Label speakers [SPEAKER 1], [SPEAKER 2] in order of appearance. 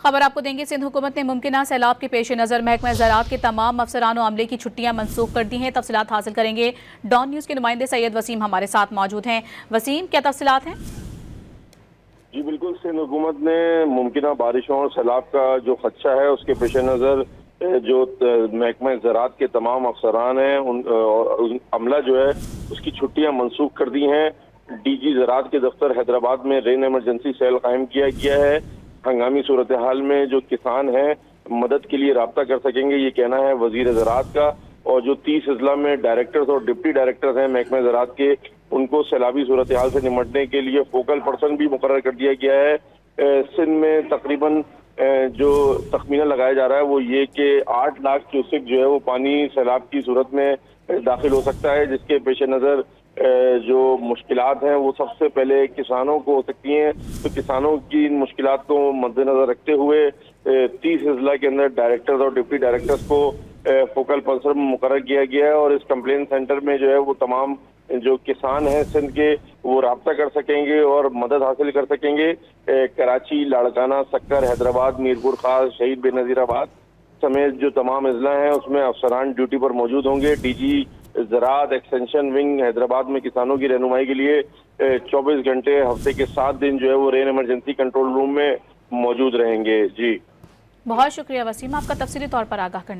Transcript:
[SPEAKER 1] खबर आपको देंगे। सिंध हुकूमत ने मुमकिन सैलाब के पेश नज़र महकमा ज़राअत के तमाम अफसरान और अमले की छुट्टियां मनसूख कर दी हैं। तफसीलात हासिल करेंगे। डॉन न्यूज़ के नुमाइंदे सैयद वसीम हमारे साथ मौजूद हैं। वसीम, क्या तफसीलात हैं?
[SPEAKER 2] जी बिल्कुल, सिंध हुकूमत ने मुमकिन बारिशों और सैलाब का जो खदशा है उसके पेश नज़र जो महकमा ज़राअत के तमाम अफसरान हैं उन अमला जो है उसकी छुट्टियां मनसूख कर दी हैं। DG ज़राअत के दफ्तर हैदराबाद में रेन एमरजेंसी सेल कायम किया गया है। हंगामी सूरत हाल में जो किसान हैं मदद के लिए रब्ता कर सकेंगे, ये कहना है वजीर ज़राअत का। और जो 30 अजला में डायरेक्टर्स और डिप्टी डायरेक्टर्स हैं महकमा ज़राअत के, उनको सैलाबी सूरत हाल से निपटने के लिए फोकल पर्सन भी मुकर्रर कर दिया गया है। सिंध में तकरीबन जो तखमीना लगाया जा रहा है वो ये कि 8 लाख क्यूसेक जो है वो पानी सैलाब की सूरत में दाखिल हो सकता है, जिसके पेश नज़र जो मुश्किलात हैं वो सबसे पहले किसानों को हो सकती हैं। तो किसानों की इन मुश्किलात को मद्देनजर रखते हुए 30 अजला के अंदर डायरेक्टर्स और डिप्टी डायरेक्टर्स को फोकल पर्सन मुकर्रर किया गया है। और इस कंप्लेन सेंटर में जो है वो तमाम जो किसान हैं सिंध के वो रब्ता कर सकेंगे और मदद हासिल कर सकेंगे। कराची, लाड़काना, सक्कर, हैदराबाद, मीरपुर खास, शहीद बेनज़ीराबाद समेत जो तमाम अजला हैं उसमें अफसरान ड्यूटी पर मौजूद होंगे। DG ज़राअत एक्सटेंशन विंग हैदराबाद में किसानों की रहनुमाई के लिए 24 घंटे हफ्ते के 7 दिन जो है वो रेन इमरजेंसी कंट्रोल रूम में मौजूद रहेंगे। जी
[SPEAKER 1] बहुत शुक्रिया वसीम, आपका तफसीली तौर पर आगाह करने